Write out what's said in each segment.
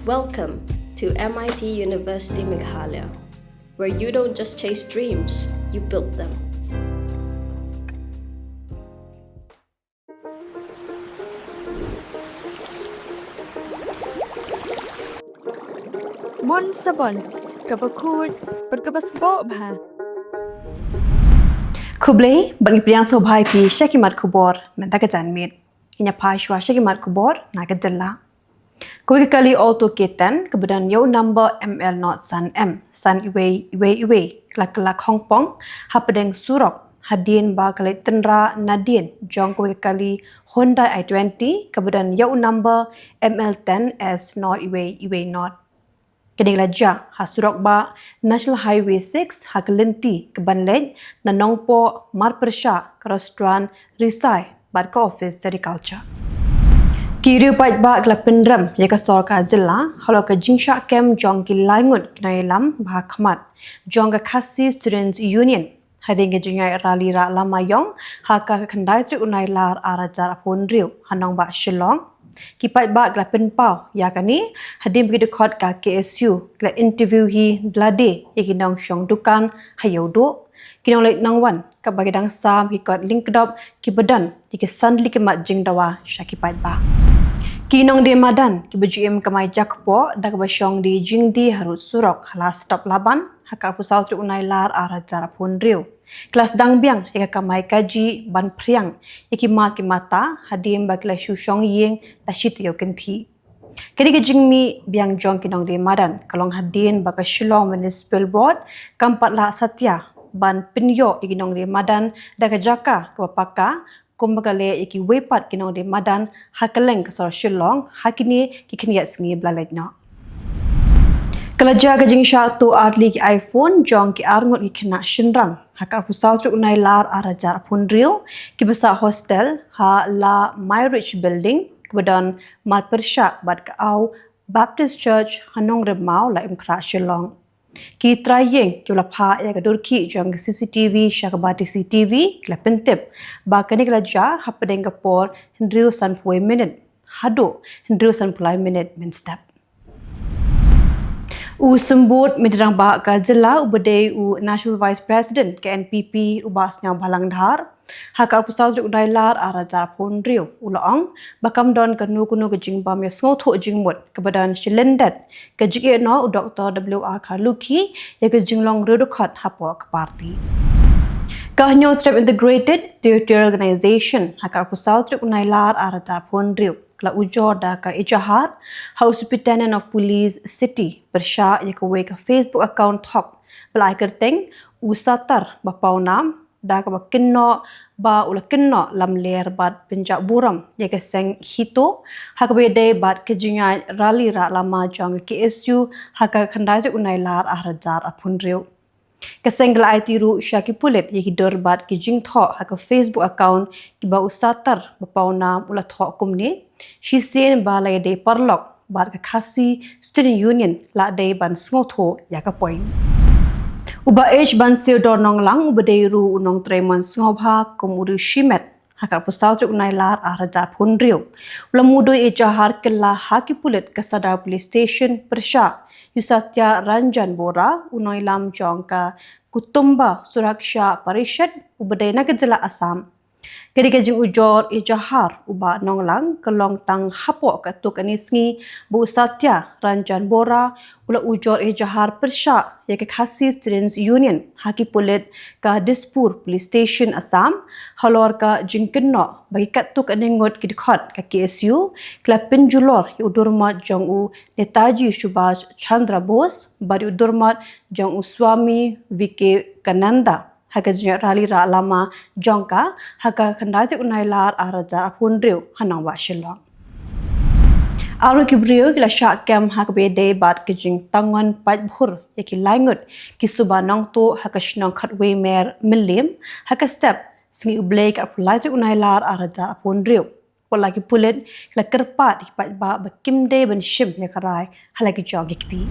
Welcome to MIT University Meghalaya, where you don't just chase dreams, you build them. Bon sabon, kapakud, berkebasbok bah. Khubor bagi priang sobai pi syakimat Khubor menta ke janmit. Kinya paishwa syakimat Khubor na ke Jylla. Kui kali auto ketan kemudian yo number ML not san M san iwe kelak Hong Kong hapadeng surok hadin ba kali tendra nadin jong kui kali Honda i20 kemudian yo number ML10 S not iwe not. Keding laja hasurok ba National Highway 6 hakelenti kebanlej na nongpo marpersha ke restoran risai bad ke office agriculture. Kiri pat ba kelap pendram ya ke sorka Jylla halo ke jingsha kem jong ki langut Nailar bah khamat jong ke khasi students union hading ke jingai rali ra lama yong haka ke khandai tri Nailar arajar apun riu hanong ba Shillong kipat ba kelap penpau ya kani hadim begitu khot ka KSU kelap interview hi dlade ya kinong syong dukan hayodo kinong lek nangwan ka bagi dang sam hi kot link dop ki badan ki sandli ke mat jing dawa syakipat ba kinong de madan ki BGM kamai jakpo dak basyong di jingdi harut surok hala stop laban hakar pusau tri Nailar arajar pun riu kelas dangbiang eka kamai kaji ban priang iki ma ki mata hadim bakla shushong ying tashit yo kenti kedi ke jingmi biang jong kinong de madan kalong hadin baka Shillong Municipal Board kampat la satya ban pinyo ikinong de madan dak jaka kapaka kumbagale iki wepat kinong de madan hakeleng kesor Shillong hakini kikniat sngi blaletna kalaja kajing syatu arli ki iPhone jong ki arngot ki kena shinrang hakar pusau tri Nailar arajar pun riu ki besa hostel ha la My Rich Building kemudian marpersha bad ka au Baptist Church hanong remau la imkra Shillong ki trayeng ki la pha ya gadur ki jong CCTV syakabati CCTV la pentip ba kani kalaja hapadeng kapor hindriu san foi minute hado hindriu san pulai minute min step sembut medirang ba ka Jylla ubadei National Vice President ke NPP ubasnya balang dhar hakar pusau tri Nailar arajar pun riu ulaong bakam don kanu ke jingbam ya snotho jingmut kebadan Shilendat ke jige no Dr. WR Kaluki ya ke jinglong redukhat hapo ke parti Kahnyo Trip Integrated Territorial Organization hakar pusau tri Nailar arajar pun riu la ujor da ka ijahar House Superintendent of Police City bersya ya ke ke Facebook account thok belai kerteng usatar bapau nam da ka bakinno ba ula kinno lam ler bat penjak buram ya ke seng hito hak bede bat ke jingai rali ra lama jong KSU hak khandai Nailar arajar apun riu kesengla aitiru syaki pulit ya hidor bat ki jing tho hak Facebook account ki ba usatar bapau nam ula tho kumni Shisen ba la de parlok bar ka khasi student union la de ban snotho ya ka point uba h ban se dor nong lang uba de ru unong tremon snobha komuru shimet hakar pusau tri Nailar arajar pun riu lamudo e jahar kella haki pulit kasada police station persya yusatya ranjan bora unoilam jongka kutumba suraksha parishad uba de na ke Jylla Assam kedi kajing ujor ijahar uba nonglang kelong tang hapo katuk anisngi bu satya ranjan bora ula ujor ijahar persya ya ke khasi students union haki pulit ka Dispur police station Assam halor ka jingkenno bagi katuk aningot kidkhot ka KSU klapin julor udurmat jong u Netaji Subhash Chandra Bose bari udurmat jong u swami VK Kananda haka rali ra lama jongka haka khandai Nailar arajar apun riu hanang wa Shillong aru kibriu kila syak kem hak bede bat kijing tangan pat bhur yaki langut ki subanong to haka shnong khatwe mer milim haka step singi ublei ka pulai Nailar arajar apun riu polaki pulit kila kerpat pat ba bakimde ban shim ya karai halaki jogikti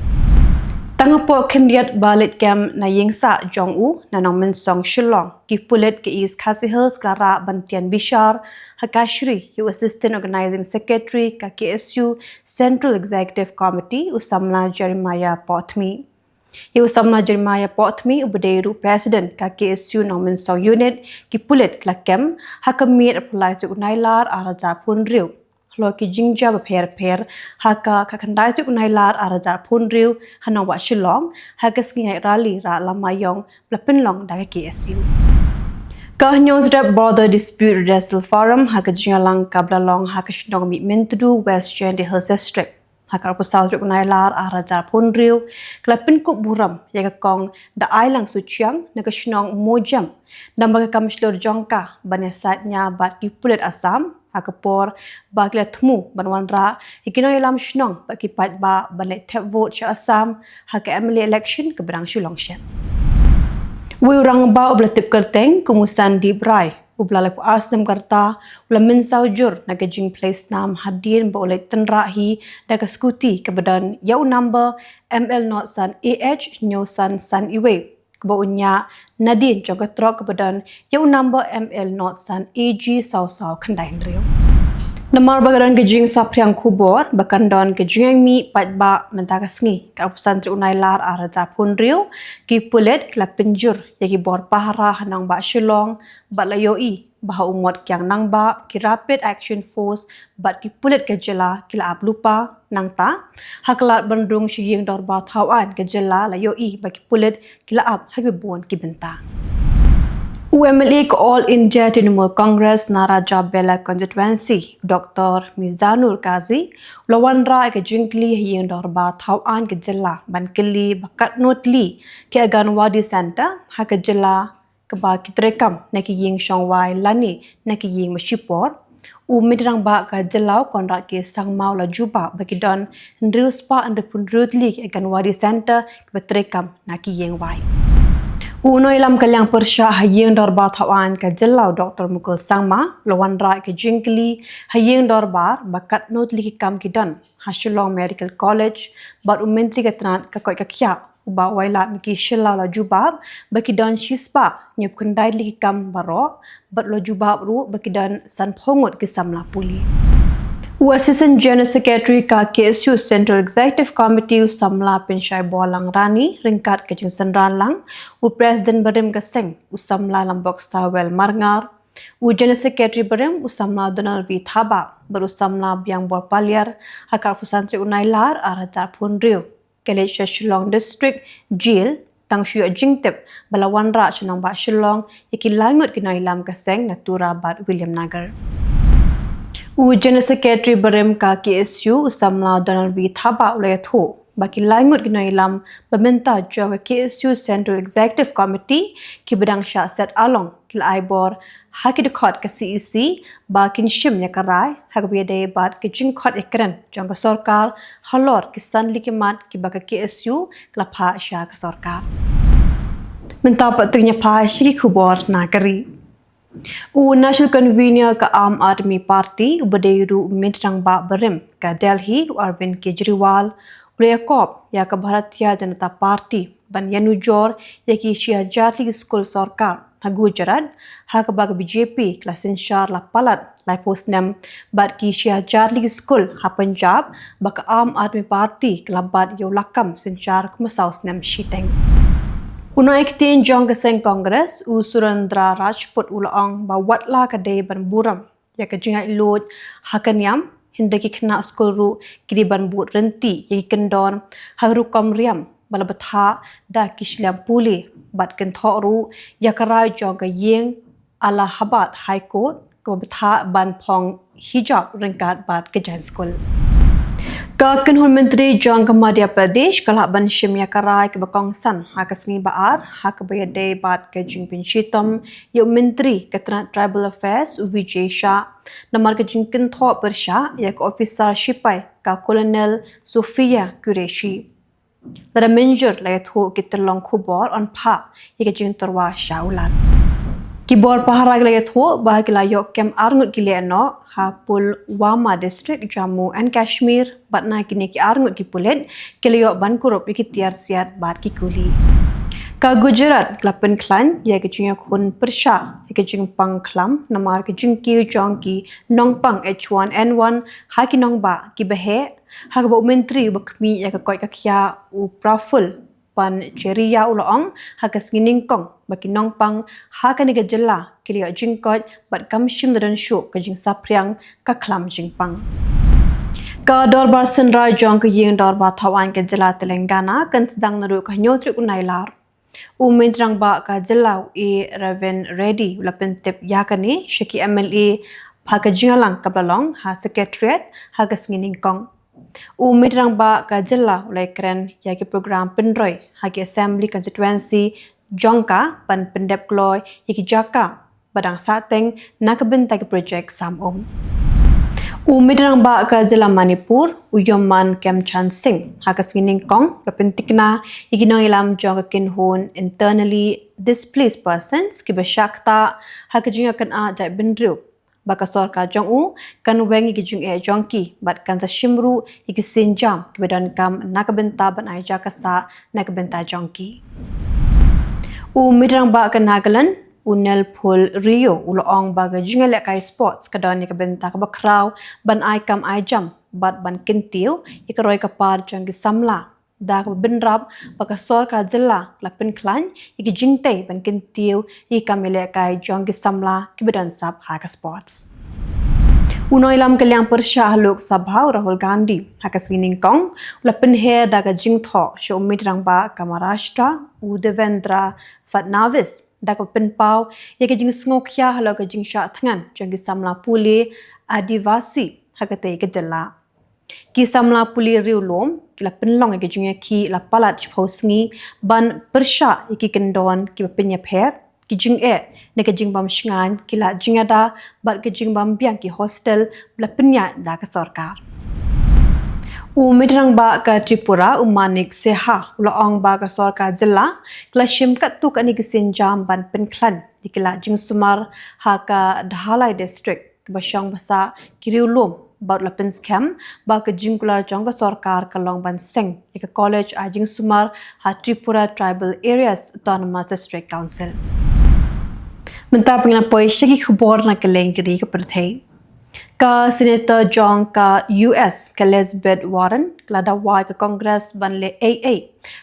Tangapo kendiat balik kem na yingsa jong u na nong men song shillong ki pulit ke is Khasi Hills Klara Bantian Bishar Hakashri yu Assistant Organizing Secretary ka KSU Central Executive Committee usamla Jeremiah Pothmi. Yu usamla Jeremiah Pothmi ubederu President ka KSU nong men song unit ki pulit klakem hakamir apply to Nailar araja punriu. Lo ki jingja per haka kakandai tu Nailar araja punriu hanang wa shillong hakas ngai rally ra lamayong plapinlong daga KSU. News Rep Border Dispute Redressal Forum haka Jylla kablalong haka shnong mi mentudu West Jendi Hills District. Haka pusat tu Nailar araja punriu klapin kuk buram yaga kong da ailang suciang naga shnong mojam nambaga kamshlor jongka banesatnya bat ki pulit Assam Khubor bagla thmu banwanra ikinoy lam shnong pakipat ba banet tap vote cha Assam haka MLA election ke berang shulong shen. Wirang ba oblatip kerteng kumusan di brai ublalak asnam karta ulamin saujur nagajing place nam hadin ba oleh tenrahi daga skuti ke badan yau number ML not san AH nyosan san iwe kebaunya Nadine jogatrok ke badan yau number ML not san AG sau kendain rio. Namar bagaran gejing sapriang Khubor bakan don gejing mi patba mentakasngi kapusan tri Nailar araja punriu ki pulet klapinjur yagi bor pahara hanang ba shillong ba layoi bah umot kyang nang ba ki rapid action force bat ki pulet ke Jylla kila ablupa nangta haklat bandung shiyeng dor ba thawan ke Jylla layoi ba ki pulet kila ab hakibon ki benta. UMLA ke All India Trinamool Congress Naraja Bela Constituency Dr. Mizanur Kazi lawanra ke jingkli hiyeng dorba thawan ke Jylla bankeli bakat notli ke Aganwadi Center ha ke Jylla ke ba kitrekam na ki ying shongwai lani na ki ying mashipor midrang ba ka Jylla konrat ke sangmau la juba bagi don ndriuspa andepun rutli ke Aganwadi Center ke betrekam na ki ying wai. Uno ilam Kylleng Persha hayeng dorbar thawan ke Jylla Dr. Mukul Sangma lawan rai ke jingkli hayeng dorbar bakat not liki kam kidan Hashilong Medical College bat menteri ketran ke koi kakya uba waila miki shilla la jubab bakidan shispa nyup kendai liki kam baro bat lo jubab ru bakidan san phongot ke samla puli. Assistant General Secretary ka KSU Central Executive Committee Samla Pinshai Bolang Rani ringkat ke jingsan ranlang President Barim Kaseng Samla Lambok Sawel Marngar General Secretary Barim Samla Donald V Thaba baru Samla Biang Bor Paliar hakar pusantri Nailar arajar punriu Kelesha Shillong District Jylla Tangshu Jingtip Balawan Ra Chenong Ba Shillong yaki langut kinailam Kaseng Natura Bat William Nagar. General Secretary Barim ka KSU Samla Donald V Thaba ulayatho baki langut ginailam peminta jaga KSU Central Executive Committee ki bedang sya set along kil aibor haki dekot ke CEC bakin shim yakarai hagbiade bat ke jingkot ekran jangka sorkar halor kisan likimat ki baka KSU klapha sya ke sorkar. Minta patungnya pa Shri Khubor Nagari. National Convener ke Aam Aadmi Party Ubaderu Midrang Ba Barim ke Delhi Arvind Kejriwal Uleyakop ya ke Bharatiya Janata Party ban Yanujor ya ki Shia Jatli School Sarkar ha Gujarat ha ke bag BJP klasin shar la palat lai postnem bat ki Shia Jatli School ha Punjab bak Aam Aadmi Party kelabat yo lakam sinchar kumasaus nem shiteng. Unaiktin jong keseng Kongres Surendra Rajput ulaong bawatla kadai ban buram ya ke jingai lut hakanyam hindaki kena skul ru kiri ban but renti ya kendon haru komriam balabetha da kislam puli bat kentho ru ya karai jong ke yeng Allahabad High Court ke betha ban phong hijab ringkat bat ke jan skul. Kenhun Menteri Jong ke Madhya Pradesh kalak ban shim yakarai ke bakongsan hakasni baar hak bayade bat ke jingpin shitom yu Menteri Keterangan Tribal Affairs Vijay Shah namar ke jingkin tho persha yak officer shipai ka Colonel Sofia Qureshi. Lara menjur layat ho Khubor on pa yak jing terwa shaulan. Khubor pahara gila tho bah gila yok kem arngut gila no hapul Wama district Jammu and Kashmir batna kini ki arngut ki pulet gila yok ban kurup iki tiar siat bat ki kuli. Ka Gujarat klapen klan ya ke junya kun persha ya ke jing pang klam namar ke jing ki jong ki nong pang H1N1 ha ki nong ba ki behe ha ka menteri bakmi ya ka koi ka kya u praful pan ceria uloong ha ka sgining kong baki nong pang ha ka ni ga Jylla ki ya jing koi bat kam shim dan shu ka jing sapriang ka klam jing pang. Ka dorbar senra jong ke yeng dorbar thawan ke Jylla Telangana kan sedang naru ka nyotri ku Nailar. Umentrang ba ka Jylla e Raven Reddy ulapen tip yakani Shaki MLA phaka jingalang kablalong ha secretariat ha ka sgining kong. Umentrang ba ka Jylla ulai keren ya ki program Pyrthei ha ki assembly constituency jongka pan pendep kloy ya ki jaka badang sateng nakabenta ki project samom. Umidrang ba ka Jylla Manipur uyoman Kemchan Singh hakas gining kong rapentikna iginong ilam jong kinhon internally displaced persons ki bashakta hakajing kan a jai bindru baka sarkar jong u kan weng igijung e jongki bat kan sa shimru igisinjam ki badan kam nakabenta ban ai jakasa nakabenta jongki. Umidrang ba ka Nagaland Unel Pul Rio uloong baga jingle kai sports kadon ni kabenta ka bakraw ban ai kam ai jam bat ban kintiu ikaroi ka par jang gi samla da ka binrab baka sor ka Jylla lapen klan iki jingte ban kintiu i kamile kai jang gi samla ki bedan sab ha ka sports. Unoilam Kylleng Persha Lok Sabha Rahul Gandhi hakas gining kong lapen he daga jingtho sho midrang ba ka Maharashtra Devendra Fadnavis daga penpau ya ke jing sngokya halo ke jing sha thangan jangi samla puli adivasi hakate ke Jylla ki samla puli riulom ki la penlong ke jing ki la palat phosngi ban persha iki kendon ki penya pher ki jing e ne ke jing bam shngan ki la jingada bat ke jing bam biang ki hostel la penya da ka sarkar. Umidrang ba ka Tripura umanik seha uloong ba ka sarkar Jylla kla shimkat tu kan igisin jam ban penklan dikila jing sumar ha ka Dhalai district kebashang basa kiriulum baut lapin scam ba ka jingkular jong ka sarkar kalong ban seng ka college a jing sumar ha Tripura Tribal Areas Autonomous District Council. Menta pengilang poi Shaki Khubor na Kylleng kiri ka Pyrthei. Ka Senator John ka US ka Elizabeth Warren kelada wai ka Congress ban le AA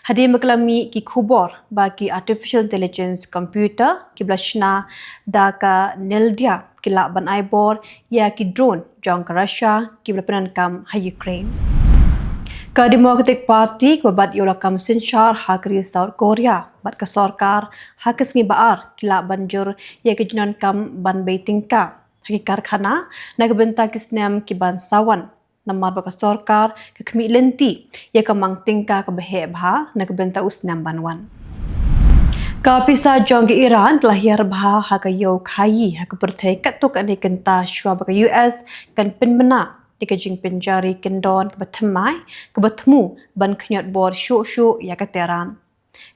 hadi maklami ki Khubor bagi artificial intelligence computer ki blashna da ka Neldia kila ban aibor ya ki drone John ka Russia ki blapanan kam ha Ukraine. Ka Democratic Party ko bat yola kam sinchar hakri South Korea bat ka sarkar hakas ngi baar kila banjur ya ki jinan kam ban beitingka haki karkhana nagbenta kisnem ki ban sawan namar baka sarkar ka khmi lenti ya ka mangtingka ka behe bha nagbenta usnam banwan. Ka pisa jong ki Iran lahir bha ha ka yo khayi ha ka Pyrthei katuk ani kenta shwa baka US kan pinbena dika jing penjari kendon ke batmai ke batmu ban khnyot bor shu ya ka Tehran.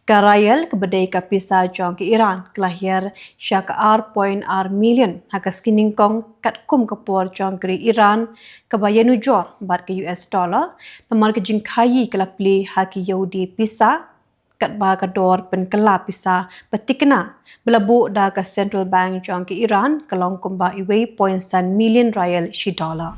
Karayal kebedai ka pisa jong ki Iran kelahir syak R.R million haka skining kong kat kum kapor jong kri Iran kebayanu jor bat ke US dollar namar ke jing khayi kelapli haki Yahudi pisa kat ba ka dor pen kela pisa petikna belabu da ka Central Bank jong ki Iran kalong kumba iwe 0.1 million riyal shi dollar.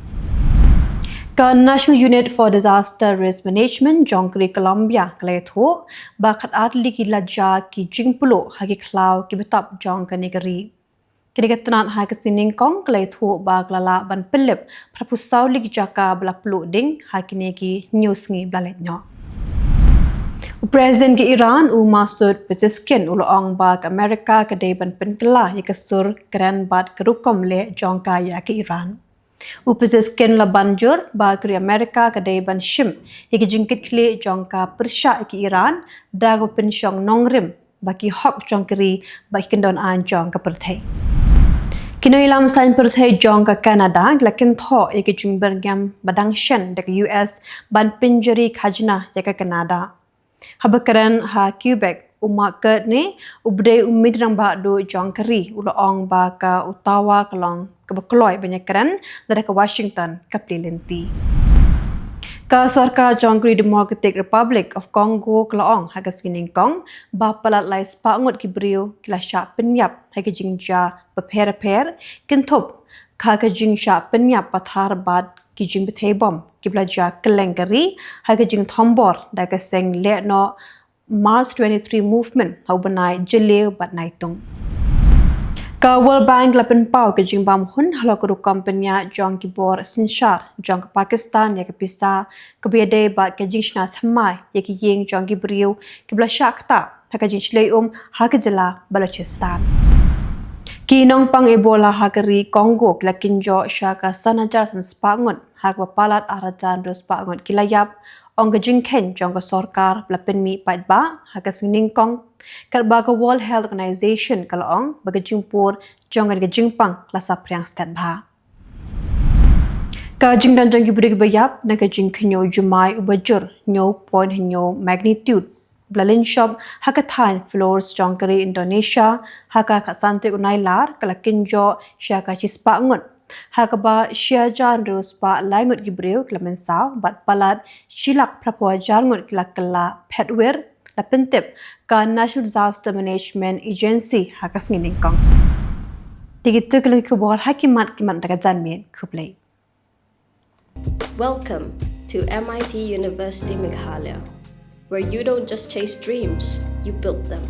Ka National Unit for Disaster Risk Management Jongkri Colombia kletho bakat atli ki laja ki jingpulo hagi klau ki betap jong ka negeri. Kini ketenan ha ke sining kong kletho ba klala ban pelip prapusau li ki jaka bla pluding ha kini ki news ngi blaletnyo. Presiden ki Iran Masud Pezeshkian uloong ba ka Amerika ka ban penkela ya kasur keren bat kerukom le jongka ya ki Iran. Pezeshkian la banjur ba kri Amerika ka ban shim iki jingkit kle jongka persha ki Iran dago pensyong nongrim baki hok jongkri baki kendon an jong ka Pyrthei. Kino ilam sain Pyrthei jong ka Canada lakin tho iki jing bergam badang shen dak US ban pinjari khajna ya ka Canada. Habakaran ha Quebec umak ni ubdei umid rang ba do jongkeri uloong ba ka utawa kalong kebekloi banyakan dari ke Washington ke Pyrthei. Ka Sarkar Jongkeri Democratic Republic of Congo kelaong hagas giningkong ba palat lai spangut kibriu kila syak penyap hai jingja beper-per kintop ka jingsya penyap pathar bad kijing betebom kiblaja Kylleng keri hai jing thombor da ka seng le no Mars 23 movement hau benai Jylla bat naitung. Ka World Bank lapen pau ke jing bam hun halo ke kompanya jong Khubor sinshar jong ke Pakistan ya ke pisa ke biade bat ke jing shna thamai ya ke yeng jong gibriu ke bla shakta ta ke jing shleum ha ke Jylla Balochistan. Kinong pang Ebola hakeri Congo kila kinjo shaka sanajar san spangun hak bapalat arajan dos spangun kilayap ong ke jing ken jong ke Sarkar lapen mi pait ba hak siningkong kerba ke World Health Organization kalaong bagi jimpur jong ke jingpang lasa priang stat ba. Ka jing dan jong gibri bayap na ke jing kenyo jumai ubajur nyo point nyo magnitude Blalin shop hakathan floors jongkeri Indonesia haka kasante Nailar kala kinjo syaka chispa ngut hakaba syajan ruspa langut gibreu kala mensau bat palat silak prapua jarngut kala petwer la pentip ka National Disaster Management Agency haka snginingkong tigitu kala Khubor hakimat kimat daga janmien khublei. Welcome to MIT University Meghalaya, where you don't just chase dreams, you build them.